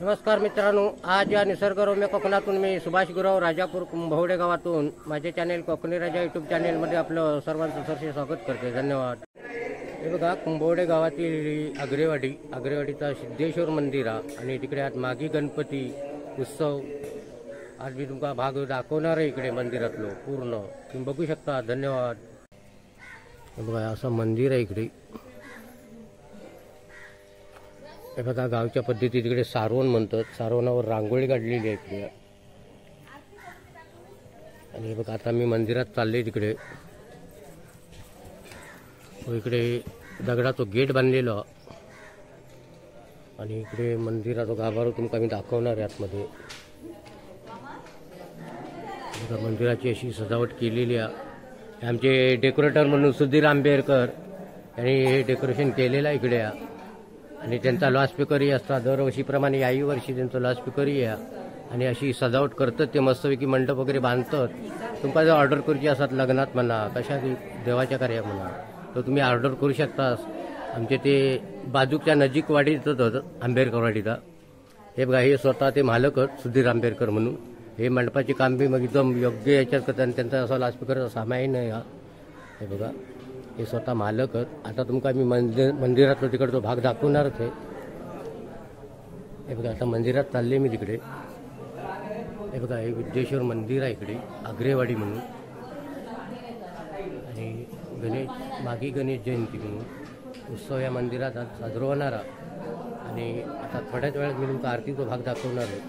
नमस्कार मित्रांनो, आज या निसर्गरम्य कोकणातून मी सुभाष गुरव राजापूर कुंभवडे गावातून माझे चॅनेल कोकणी राजा यूट्यूब चॅनेलमध्ये आपलं सर्वांचं सरसे स्वागत करते. धन्यवाद. हे बघा, कुंभवडे गावातील आग्रेवाडीचा सिद्धेश्वर मंदिर आणि तिकडे आज मागी गणपती उत्सव आज मी तुमका भाग दाखवणार आहे. इकडे मंदिरातलो पूर्ण तुम्ही बघू शकता. धन्यवाद. हे बघा, असं मंदिर आहे इकडे. हे बघा, गावच्या पद्धती तिकडे सारवण म्हणतात. सारवणावर रांगोळी काढलेली आहे इकडे. आणि हे बघा, आता मी मंदिरात चालले तिकडे. इकडे दगडाचं गेट बांधलेलं आणि इकडे मंदिराचा गाभारा तुमका मी दाखवणार आहे आतमध्ये. मंदिराची अशी सजावट केलेली आहे. आमचे डेकोरेटर म्हणून सुधीर आंबेडकर यांनी हे डेकोरेशन केलेलं आहे इकडे. आणि त्यांचा लाऊडस्पीकरही असता. दरवर्षीप्रमाणे याही वर्षी त्यांचं लाऊडस्पीकरही आहे. आणि अशी सजावट करतात ते मस्तपैकी. मंडप वगैरे बांधतात. तुमका जर ऑर्डर करूची असतात लग्नात म्हणा, कशा देवाच्या कार्यात म्हणा, तर तुम्ही ऑर्डर करू शकता. आमचे ते बाजूच्या नजीक वाडीत आंबेडकरवाडीचा. हे बघा, हे स्वतः ते मालकच सुधीर आंबेडकर म्हणून. हे मंडपाचे काम बी मग एकदम योग्य याच्यात करतात. त्यांचा असा लाऊडस्पीकरचा सामाईन आहे. हे बघा, हे स्वतः मालकच. आता तुमका मी मंदिरातला तिकडचा भाग दाखवणारच आहे. हे बघा, आता मंदिरात चालले मी तिकडे. हे बघा, हे सिद्धेश्वर मंदिर आहे इकडे आग्रेवाडी म्हणून. आणि मागी गणेश जयंती म्हणून उत्सव या मंदिरात आज साजरा होणार. आणि आता थोड्याच वेळात मी तुमचा आरतीचा भाग दाखवणार आहे.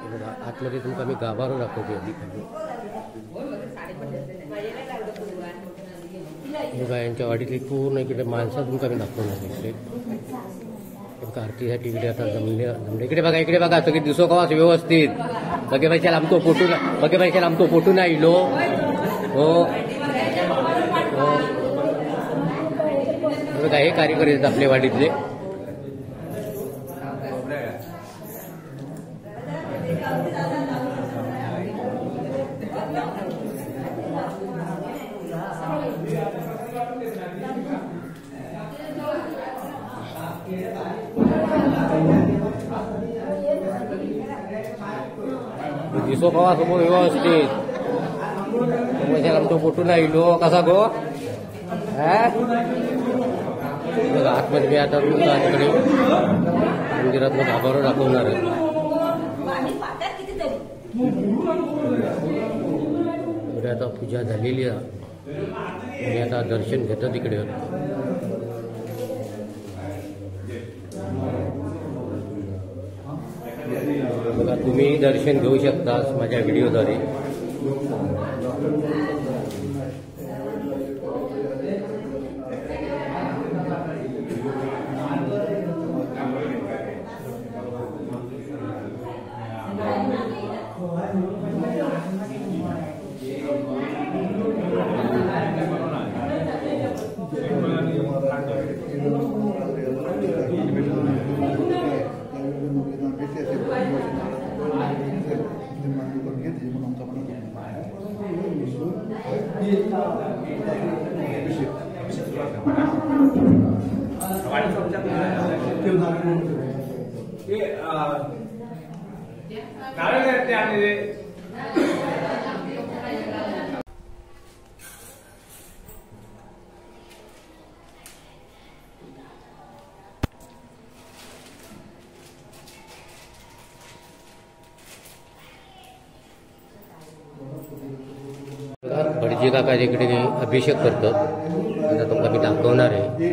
हे बघा, आतमध्ये तुमका मी गाभारा दाखवते आधी खाली. बघा, यांच्या वाडीतली पूर्ण इकडे माणसं तुमका मी दाखवणार इकडे. आरतीसाठी इकडे आता जमले. इकडे बघा सगळे दिसो का व्यवस्थित. बघे पैशाला आमको फोटो नाही लो. हो, बघा, हे कार्यकर्ते आहेत आपल्या वाडीतले. दिसो कवा समोर व्यवस्थित. आमचा फोटो नाही लो कसा गो. आतमध्ये मी आता तिकडे मंदिरातला गाभारा दाखवणार आहे. आता पूजा झालेली आहे. मी आता दर्शन घेतो तिकडे. बघा, तुम्ही दर्शन घेऊ शकता माझ्या व्हिडिओद्वारे. भटजी काका इकडे अभिषेक करतात. आता तुमका मी दाखवणार आहे.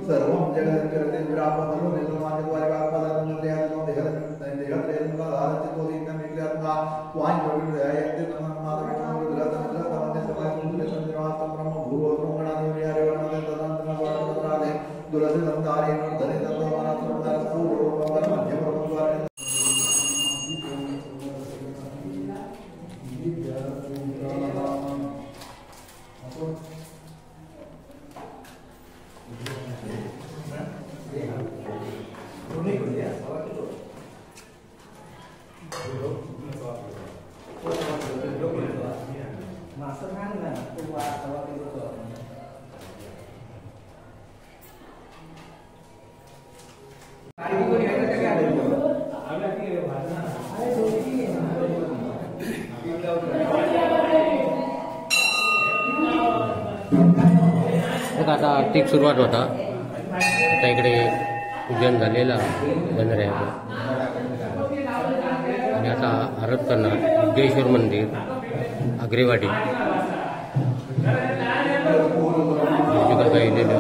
सर्वं जगत् आता आर्थिक सुरुवात होता. आता इकडे पूजन झालेलं गणरायाचं आणि आता आरत करणार सिद्धेश्वर मंदिर आग्रेवाडी गायलेलं.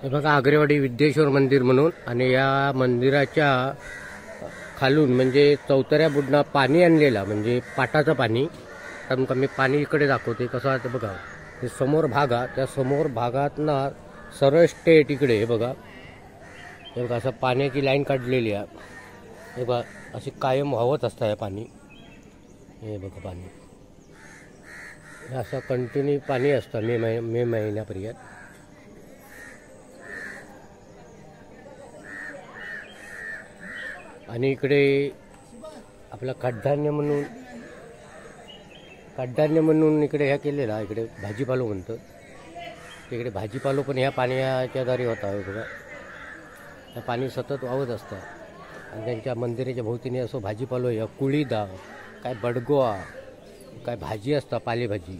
हे बघा आग्रेवाडी विद्येश्वर मंदिर म्हणून, आणि या मंदिराच्या खालून म्हणजे चौतऱ्या बुडना पाणी आणलेला, म्हणजे पाटाचं पाणी. तर मी पाणी इकडे दाखवते कसं आहे ते बघा. हे समोर भाग आहे, त्या समोर भागातनं सरळ स्टेट इकडे हे बघा. हे बघा असं पाण्याची लाईन काढलेली आहे. हे बघा अशी कायम वाहत असतं हे पाणी. हे बघा पाणी हे असं कंटिन्यू पाणी असतं मे महिन्यापर्यंत. आणि इकडे आपलं कडधान्य म्हणून इकडे ह्या केलेला, इकडे भाजीपालो म्हणतं. तिकडे भाजीपालो पण ह्या पाण्याच्या दारी होता. बघा त्या पाणी सतत वाहत असतं, आणि त्यांच्या मंदिराच्या भोवतीने असं भाजीपालो या कुळीदा काय बडगोआ काय भाजी असता पालेभाजी.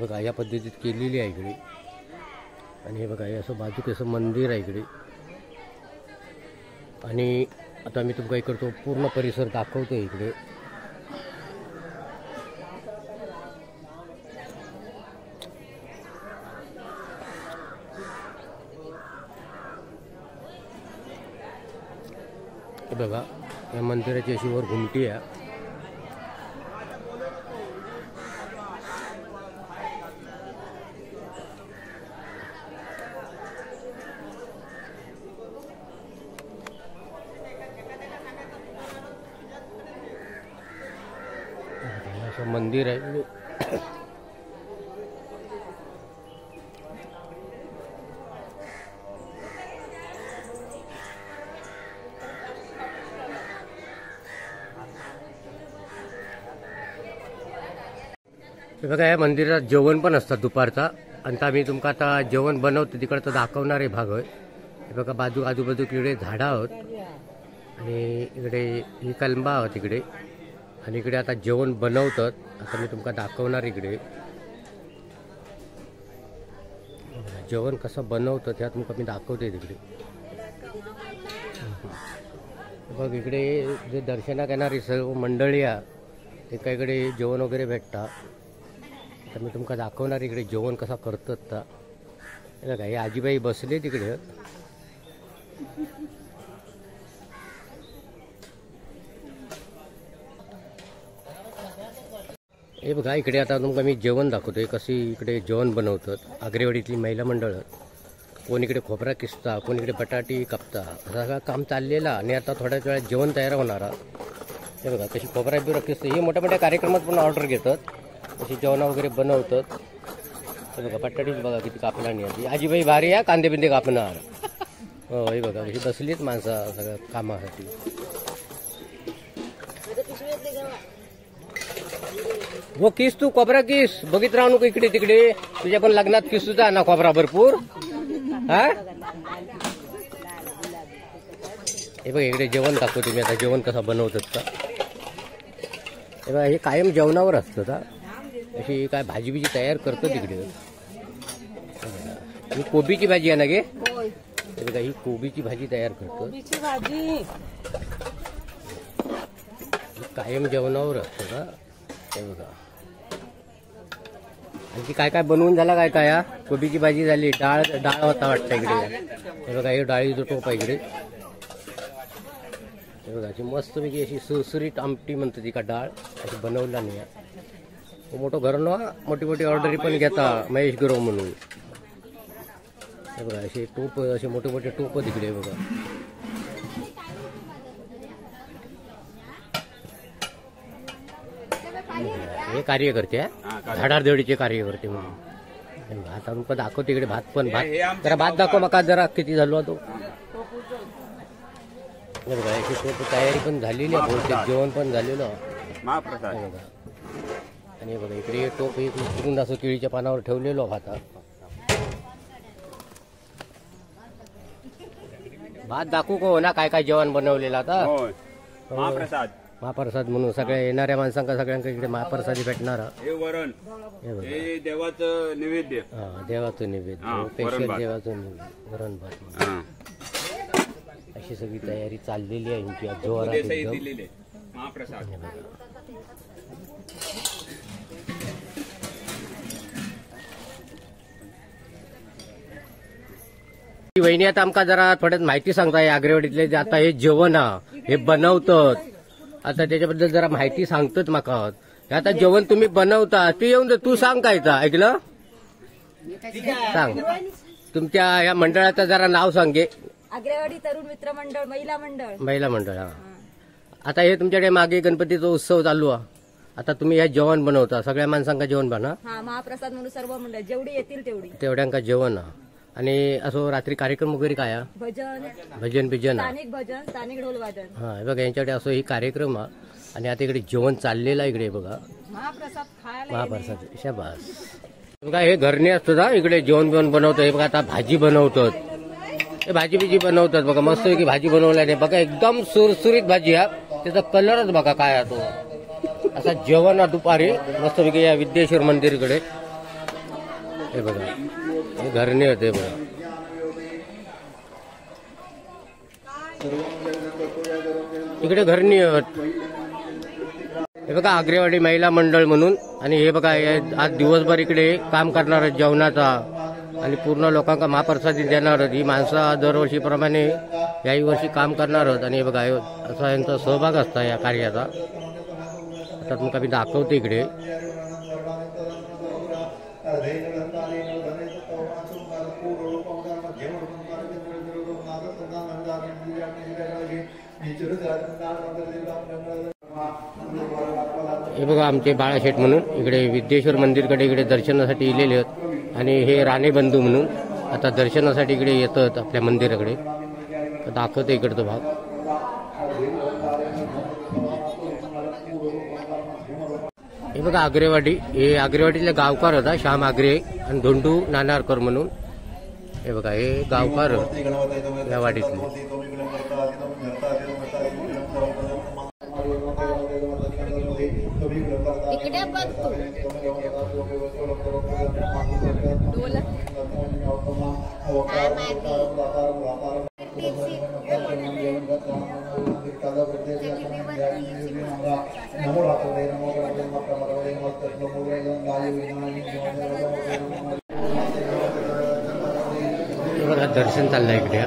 बघा या पद्धतीत केलेली आहे इकडे. आणि हे बघा हे असं बाजूक असं मंदिर आहे इकडे. आणि आता मी तुमका इकडतो पूर्ण परिसर दाखवतो इकडे. बघा या मंदिराची अशी वर घुमटी आहे. असं मंदिर आहे. बघा या मंदिरात जेवण पण असतात दुपारचा. आणि आम्ही तुमका आता जेवण बनवतो तिकडचा दाखवणारे भाग आहे. हे बघा आजूबाजू इकडे झाडं आहोत, आणि इकडे ही कलंबा आहोत इकडे. आणि इकडे आता जेवण बनवतात. आता मी तुमका दाखवणार इकडे जेवण कसं बनवतं, त्यात तुमका मी दाखवते तिकडे. बघ इकडे जे दर्शनाक येणारी सर्व मंडळी आहे ते काय इकडे जेवण वगैरे भेटतात. तर मी तुमका दाखवणार इकडे जेवण कसं करतात. तर बघा हे आजीबाई बसले तिकडे. हे बघा इकडे आता तुमका मी जेवण दाखवतोय कशी इकडे जेवण बनवतात. आग्रेवाडीतली महिला मंडळ, कोण इकडे खोबरा किसता, कोण इकडे बटाटी कापता, असं सगळं काम चाललेलं. आणि आता थोड्याच वेळात जेवण तयार होणार. हे बघा कशी खोबरा बिरा किसतं. हे मोठ्या मोठ्या कार्यक्रमात पण ऑर्डर घेतात, अशी जेवण वगैरे बनवतात. हे बघा बटाटीच बघा किती कापणार नाही. आजीबाई भारी आहे, कांदे बिंदे कापणार. हो हे बघा कशी बसलीच माणसं सगळं कामासाठी. हो किस तू खोबरा किस, बघित राहू नको इकडे तिकडे. तुझ्या पण लग्नात किसूचा ना खोबरा भरपूर. हा हे बघ इकडे जेवण दाखवते मी आता, जेवण कसं बनवतात का. हे बघा हे कायम जेवणावर असतं का. अशी काय भाजी बिजी तयार करतो तिकडे. ही कोबीची भाजी आहे ना गे. हे बघा ही कोबीची भाजी तयार करतो. कायम जेवणावर असतं का. हे बघा आणखी काय काय बनवून झाला काय काय. कोबीची भाजी झाली, डाळ होता वाटतं इकडे. हे बघा हे डाळीचं टोप आहे इकडे. हे बघा अशी मस्तपैकी अशी सुरसुरीत आमटी म्हणतो ती का डाळ अशी बनवला नाही. मोठं घर ना, मोठी मोठी ऑर्डरी पण घेता महेश गुरव म्हणून. हे बघा असे टोप, असे मोठे मोठे टोप तिकडे. हे बघा हे कार्यकर्ते झाडारदेवडीचे कार्यकर्ते म्हणून. आता तुमका दाखवते इकडे भात पण. जरा भात दाखव मका जरा किती झालो तो. हे बघा याची टोप तयारी पण झालेली आहे, बहुतेक जेवण पण झालेलं. आणि बघा इकडे टोप एक उचलून असं केळीच्या पानावर ठेवलेलो भात. भात दाखवू को ना काय काय जेवण बनवलेलं आता होय महाप्रसाद महाप्रसाद म्हणून सगळ्या येणाऱ्या माणसांका सगळ्यांका इकडे महाप्रसादी भेटणार. हे वरण हे देवाचं नैवेद्य. देवाचं नैवेद्य स्पेशल देवाचं नैवेद्य वरण भात अशी सगळी तयारी चाललेली आहे यांची जोरात दिलेले महाप्रसाद. वहिनी आता आमका जरा थोड्यात माहिती सांगताय आग्रेवाडीतले जे आता हे जेवण हे बनवतात आता त्याच्याबद्दल जरा माहिती सांगतोच माका. आता जेवण तुम्ही बनवता तू येऊन तू सांग काय ऐकलं सांग तुमच्या या मंडळाचं जरा नाव सांगे. आग्रेवाडी तरुण मित्र मंडळ महिला मंडळ. हा आता हे तुमच्याकडे मागे गणपतीचा उत्सव चालू आहे आता तुम्ही हे जेवण बनवता सगळ्या माणसांका जेवण बना. हा महाप्रसाद म्हणून सर्व मंडळ जेवढी येतील तेवढ्यांका जेवण. आणि असं रात्री कार्यक्रम वगैरे काय भजन बिजन स्थानिक ढोल वाजन. हा हे बघा यांच्याकडे असं ही कार्यक्रम आहे आणि आता इकडे जेवण चाललेलं इकडे बघा महाप्रसाद शाबास. बघा हे घरने असतं ना इकडे जेवण बिवण बनवतं. हे बघा आता भाजी बनवतात हे भाजी बिजी बनवतात बघा मस्त की भाजी बनवल्याने बघा एकदम सुरसुरीत भाजी हा त्याचा कलरच बघा काय आहे तो असा जेवण दुपारी मस्तपैकी या विद्येश्वर मंदिरकडे. हे बघा हे घरने होते बघा. इकडे घरनी हे बघा आग्रेवाडी महिला मंडळ म्हणून. आणि हे बघा आज दिवसभर इकडे काम करणार जेवणाचा आणि पूर्ण लोकांना महाप्रसादी देणार. ही माणसं दरवर्षीप्रमाणे याही वर्षी काम करणार आणि हे बघा असा यांचा सहभाग असता या कार्याचा. आता तुमका मी दाखवते इकडे. हे बघा आमचे बाळाशेठ म्हणून इकडे विद्येश्वर मंदिरकडे इकडे दर्शनासाठी इलेले आहेत आणि हे राणे बंधू म्हणून आता दर्शनासाठी इकडे येतात आपल्या मंदिराकडे. दाखवते इकडचा भाग. हे बघा आग्रेवाडी हे आग्रेवाडीतले गावकार होता श्याम आग्रे आणि धोंडू नानारकर म्हणून. हे बघा हे गावकार या वाडीतले. बघा दर्शन चाललंय इकडे.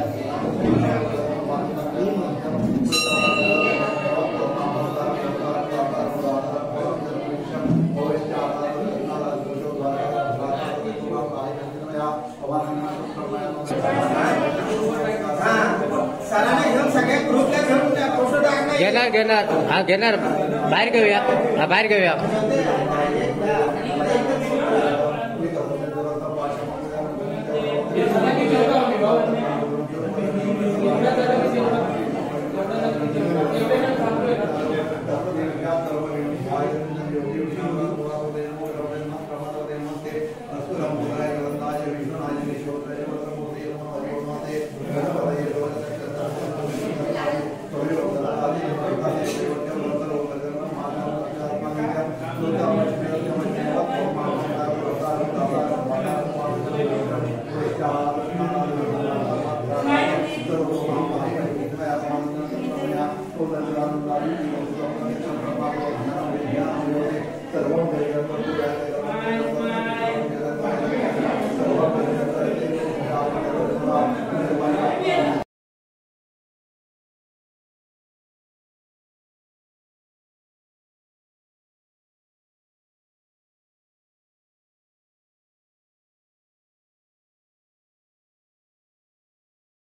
घेणार हा घेणार बाहेर घेऊया हा बाहेर घेऊया.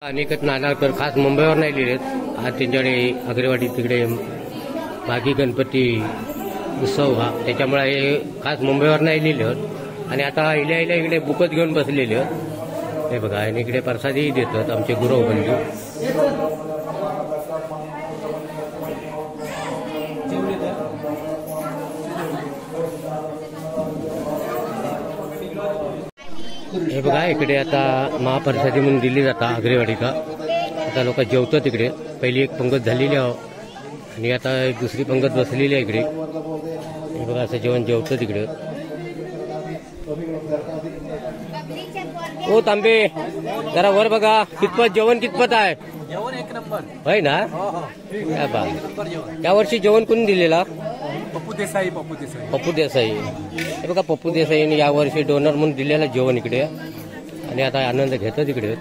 अनेकच नानारकर खास मुंबईवर नाही लिहिलेत. आज त्यांच्याकडे आग्रेवाडी तिकडे मागी गणपती उत्सव हा त्याच्यामुळे हे खास मुंबईवर नाही लिहिलं आणि आता इल्या इकडे बुकच घेऊन बसलेले. हे बघा आणि इकडे प्रसादही देतात आमचे गुरव बंधू. हे बघा इकडे आता महाप्रसादी म्हणून दिली जाता आग्रेवाडी का आता लोक जेवतात इकडे. पहिली एक पंगत झालेली आहे आणि आता एक दुसरी पंगत बसलेली आहे इकडे. हे बघा असं जेवण जेवतं तिकडे. ओ तांबे जरा वर बघा, कितपत जेवण कितपत आहे? जेवण एक नंबर होय ना. काय बा, या वर्षी जेवण कोणी दिलेला? पप्पू देसाई. पप्पू देसाई. हे बघा पप्पू देसाईने या वर्षी डोनर म्हणून दिलेला जेवण इकडे आणि आता आनंद घेतात इकडे.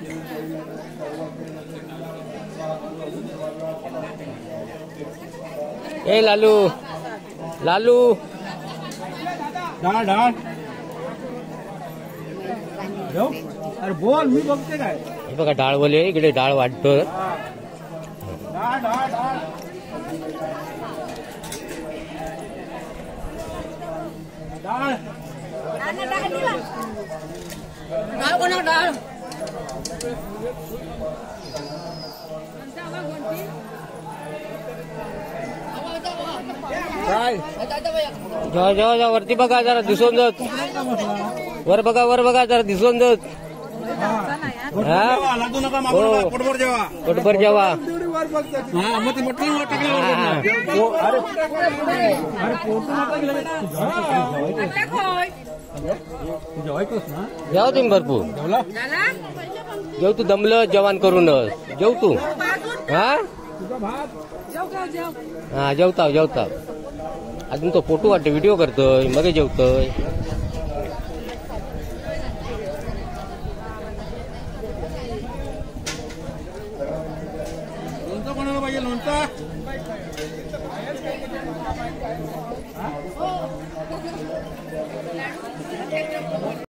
ए लालू लालू डाळ डाळ अरे बोल, मी बघते काय. हे बघा डाळवले इकडे डाळ वाटतं. डाळ डाळ डाळ डाळ डाळ कोणा डाळ काय जेव्हा जेव्हा जा वरती बघा जरा दिसून जात. वर बघा जरा दिसून जात. लागू नका हो. पोटभर जेवा. पोटभर जेवा. हा मग ते मटण जेव तुम्ही भरपूर. जेव तू दमलं जेवण करूनच जेव तू. हा हा जेवता अजून तो फोटो वाटतो, व्हिडिओ करतोय मग जेवतोय. लोणचं कोणाला पाहिजे? लोणचं